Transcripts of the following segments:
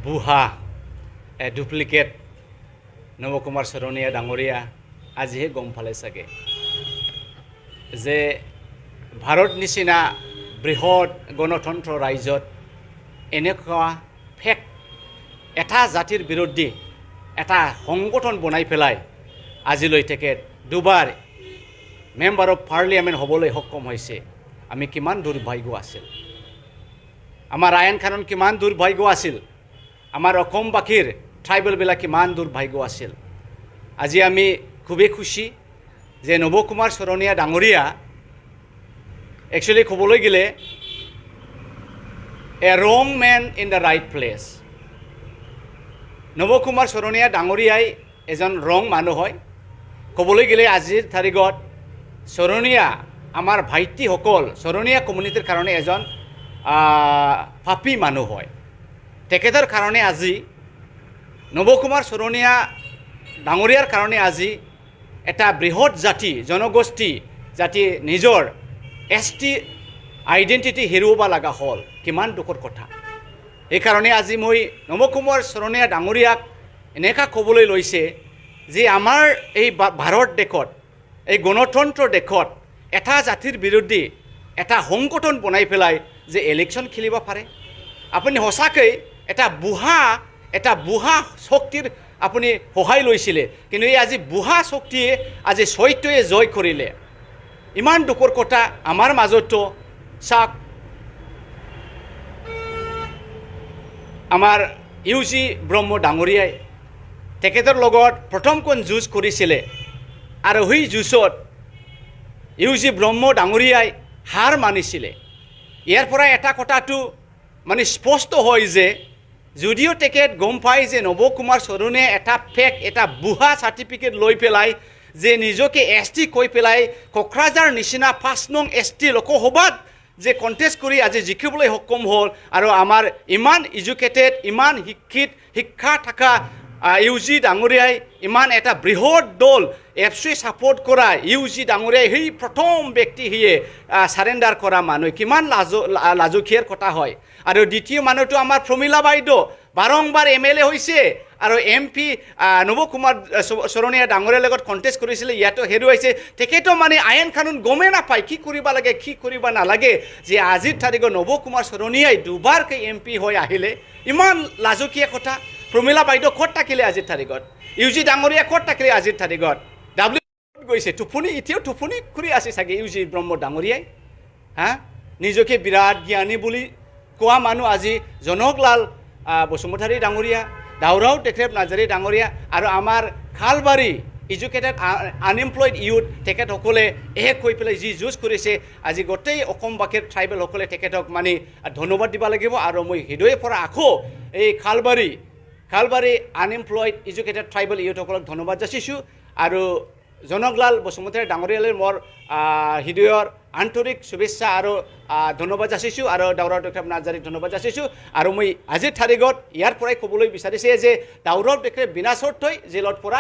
বুহা duplicate Nabakumar চৰণীয়া ডাঙৰীয়া আজিহে গম পালে চাগে যে ভাৰত নিচিনা বৃহৎ গণতন্ত্ৰ ৰাজ্যত এনেকুৱা ফেক এটা জাতিৰ বিৰুদ্ধে এটা সংগঠন বনাই পেলাই আজিলৈ তেখেত দুবাৰ মেম্বাৰ অফ পাৰ্লিয়ামেণ্ট হ'বলৈ সক্ষম হৈছে। আমি কিমান দুৰ্ভাগ্য আছিল, আমাৰ আইন কানুন কিমান দুৰ্ভাগ্য আছিল, আমাৰ অসমবাসীৰ ট্ৰাইবেলবিলাক কিমান দুৰ্ভাগ্য আছিল। আজি আমি খুবেই খুশি যে নবকুমাৰ চৰণীয়া ডাঙৰীয়া একচুৱেলি ক'বলৈ গ'লে এ ৰং men in the right place. Nabakumar চৰণীয়া ডাঙৰীয়াই এজন ৰং মানুহ হয়। ক'বলৈ গ'লে আজিৰ তাৰিখত চৰণীয়া আমাৰ ভাইটিসকল চৰণীয়া কমিউনিটিৰ কাৰণে এজন পাপী মানুহ হয়। তেখেতৰ কাৰণে আজি নবকুমাৰ চৰণীয়া ডাঙৰীয়াৰ কাৰণে আজি এটা বৃহৎ জাতি জনগোষ্ঠী জাতি নিজৰ ST আইডেণ্টিটি হেৰুৱাব লগা হ'ল। কিমান দুখৰ কথা। এইকাৰণে আজি মই নবকুমাৰ চৰণীয়া ডাঙৰীয়াক এনেকুৱা ক'বলৈ লৈছে যে আমাৰ এই ভাৰত দেশত এই গণতন্ত্ৰ দেশত এটা জাতিৰ বিৰুদ্ধে এটা সংগঠন বনাই পেলাই যে ইলেকশ্যন খেলিব পাৰে, আপুনি সঁচাকৈ এটা বুঢ়া শক্তিৰ আপুনি সহায় লৈছিলে, কিন্তু এই আজি বুঢ়া শক্তিয়ে আজি সত্যই জয় কৰিলে। ইমান দুখৰ কথা। আমাৰ মাজতো চাওক, আমাৰ UG ব্ৰহ্ম ডাঙৰীয়াই তেখেতৰ লগত প্ৰথমখন যুঁজ কৰিছিলে আৰু সেই যুঁজত UG ব্ৰহ্ম ডাঙৰীয়াই হাৰ মানিছিলে। ইয়াৰ পৰা এটা কথাটো মানে স্পষ্ট হয় যে যদিও তেখেত গম পায় যে নবকুমাৰ চৰণীয়া এটা ফেক এটা বুঢ়া চাৰ্টিফিকেট লৈ পেলাই যে নিজকে ST কৈ পেলাই কোকৰাঝাৰ নিচিনা 5 নং ST লোকসভাত যে কণ্টেষ্ট কৰি আজি জিকিবলৈ সক্ষম হ'ল আৰু আমাৰ ইমান এডুকেটেড ইমান শিক্ষা থকা UG ডাঙৰীয়াই ইমান এটা বৃহৎ দল FC ছাপোৰ্ট কৰা UG ডাঙৰীয়াই সেই প্ৰথম ব্যক্তি সিয়ে চাৰেণ্ডাৰ কৰা মানুহ কিমান লাজুকীয়াৰ কথা হয়। আৰু দ্বিতীয় মানুহটো আমাৰ প্ৰমীলা বাইদেউ বাৰম্বাৰ MLA হৈছে আৰু MP নবকুমাৰ চৰণীয়া ডাঙৰীয়াৰ লগত কণ্টেষ্ট কৰিছিলে, ইয়াতো হেৰুৱাইছে। তেখেতো মানে আইন কানুন গমেই নাপায় কি কৰিব লাগে কি কৰিব নালাগে। যে আজিৰ তাৰিখত নবকুমাৰ চৰণীয়াই দুবাৰকৈ MP হৈ আহিলে, ইমান লাজুকীয়া কথা। প্ৰমীলা বাইদেউ ক'ত থাকিলে আজিৰ তাৰিখত, UG ডাঙৰীয়া ক'ত থাকিলে আজিৰ তাৰিখত, গৈছে টোপনি, এতিয়াও টোপনি কৰি আছে চাগে UG ব্ৰহ্ম ডাঙৰীয়াই। নিজকে বিৰাট জ্ঞানী বুলি কোৱা মানুহ আজি জনকলাল বসুমতাৰী ডাঙৰীয়া, দাউৰাও টেকৰেব নাৰ্জাৰী ডাঙৰীয়া আৰু আমাৰ খালবাৰী এডুকেটেড আনএমপ্লয়ড ইউথ তেখেতসকলে এক হৈ পেলাই যি যুঁজ কৰিছে আজি গোটেই অসমবাসীৰ ট্ৰাইবেলসকলে তেখেতক মানে ধন্যবাদ দিব লাগিব। আৰু মই হৃদয়ৰ পৰা আকৌ এই খালবাৰী আনএমপ্লয়ড এডুকেটেড ট্ৰাইবেল ইউথসকলক ধন্যবাদ যাচিছোঁ আৰু জনকলাল বসুমতাৰী ডাঙৰীয়ালৈ মোৰ হৃদয়ৰ আন্তৰিক শুভেচ্ছা আৰু ধন্যবাদ যাচিছোঁ আৰু দাউৰাও টেকৰেব নাৰ্জাৰীক ধন্যবাদ যাচিছোঁ। আৰু মই আজিৰ তাৰিখত ইয়াৰ পৰাই ক'বলৈ বিচাৰিছে যে দাউৰাও টেকৰেব বিনা চৰ্তই জেলত পৰা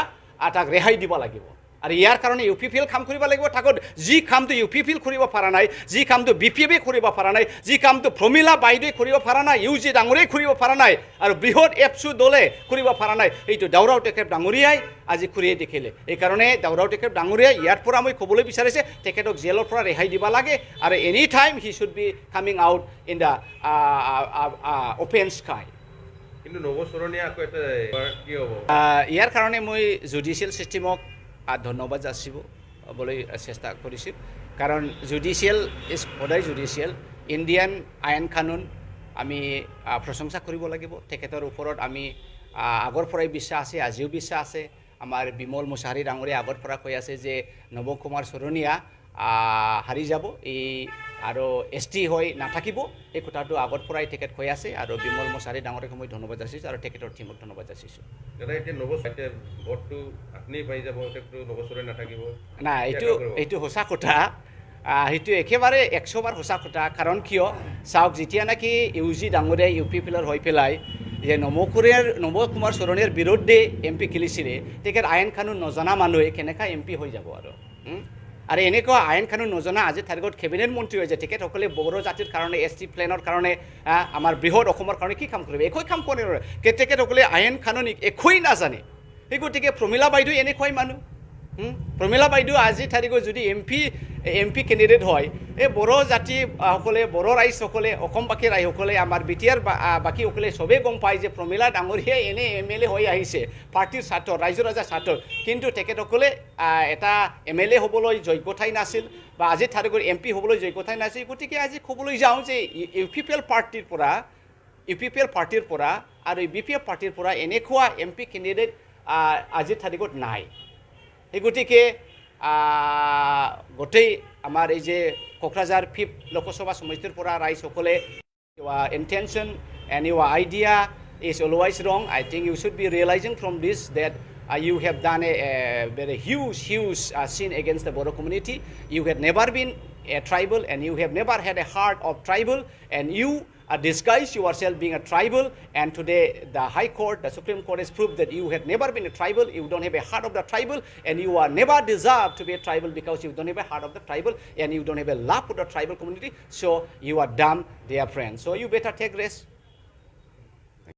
তাক ৰেহাই দিব লাগিব আৰু ইয়াৰ কাৰণে UPPL কাম কৰিব লাগিব। তাকত যি কামটো UPPL কৰিব পৰা নাই, যি কামটো BPF কৰিব পৰা নাই, যি কামটো প্ৰমীলা বাইদেৱে কৰিব পৰা নাই, UG ডাঙৰীয়াই কৰিব পৰা নাই আৰু বৃহৎ এপছু দলে কৰিব পৰা নাই, এইটো দাউৰাও টেকৰেব ডাঙৰীয়াই আজি কৰিয়ে দেখিলে। এইকাৰণে দাউৰাও টেকৰেব ডাঙৰীয়াই ইয়াৰ পৰা মই ক'বলৈ বিচাৰিছে তেখেতক জেলৰ পৰা ৰেহাই দিব লাগে আৰু any time he should be coming out in the open sky. কিন্তু নবচৰণীয়া আকৌ এটা কি হ'ব, ইয়াৰ কাৰণে মই জুডিচিয়েল ছিষ্টেমক ধন্যবাদ যাচিবলৈ চেষ্টা কৰিছোঁ। কাৰণ জুডিচিয়েল ইজ সদায় জুডিচিয়েল। ইণ্ডিয়ান আইন কানুন আমি প্ৰশংসা কৰিব লাগিব। তেখেতৰ ওপৰত আমি আগৰ পৰাই বিশ্বাস আছে, আজিও বিশ্বাস আছে। আমাৰ বিমল মুছাহাৰী ডাঙৰীয়া আগৰ পৰা কৈ আছে যে নবকুমাৰ চৰণীয়া হাৰি যাব এই আৰু ST হৈ নাথাকিব, এই কথাটো আগৰ পৰাই তেখেত কৈ আছে আৰু বিমল মুছাহাৰী ডাঙৰীয়াক মই ধন্যবাদ যাচিছোঁ আৰু তেখেতৰ টীমক ধন্যবাদ যাচিছোঁ। ভোটটো আপুনি পাই যাব, নবচৰণীয়া নাথাকিব না, এইটো সঁচা কথা। সেইটো একেবাৰে 100 সঁচা কথা। কাৰণ কিয় চাওক, যেতিয়া নেকি UG ডাঙৰীয়াই UPPL হৈ পেলাই যে নবকুমাৰ চৰণীয়াৰ বিৰুদ্ধে MP খেলিছিলে, তেখেত আইন কানুন নজনা মানুহে কেনেকৈ MP হৈ যাব। আৰু এনেকুৱা আইন কানুন নজনা আজি তাৰিখত কেবিনেট মন্ত্ৰী হৈছে তেখেতসকলে বড়ো জাতিৰ কাৰণে ST প্লেনৰ কাৰণে আমাৰ বৃহৎ অসমৰ কাৰণে কি কাম কৰিব একোৱে কাম কৰে তেখেতসকলে আইন কানুন একোৱেই নাজানে সেই গতিকে প্ৰমীলা বাইদেউ এনেকুৱাই মানুহ প্ৰমীলা বাইদেউ আজি তাৰিখত যদি MP কেণ্ডিডেট হয় এই বড়ো জাতি সকলে বড়ো ৰাইজসকলে অসমবাসী ৰাইজসকলে আমাৰ BTR বাকীসকলে চবেই গম পায় যে প্ৰমীলা ডাঙৰীয়াই এনে MLA হৈ আহিছে পাৰ্টিৰ ছাত্ৰ ৰাইজৰ ৰাজা ছাত্ৰ কিন্তু তেখেতসকলে এটা MLA হ'বলৈ যোগ্যতাই নাছিল বা আজি তাৰিখত MP হ'বলৈ যোগ্যতাই নাছিল গতিকে আজি ক'বলৈ যাওঁ যে UPPL পাৰ্টিৰ পৰা আৰু BPF পাৰ্টিৰ পৰা এনেকুৱা MP কেণ্ডিডেট আজি তাৰিখত নাই এই গতিকে গোটেই আমাৰ এই যে কোকৰাঝাৰ 5th লোকসভা সমষ্টিৰ পৰা ৰাইজসকলে your intention and your idea is always wrong. I think you should be realizing from this that you have done a very huge sin against the Bodo community. You have never been a tribal and you have never had a heart of tribal and you disguise yourself being a tribal, and today the High Court, the Supreme Court has proved that you have never been a tribal, you don't have a heart of the tribal, and you are never deserved to be a tribal because you don't have a heart of the tribal and you don't have a love for the tribal community. So you are dumb, dear friends. So you better take rest.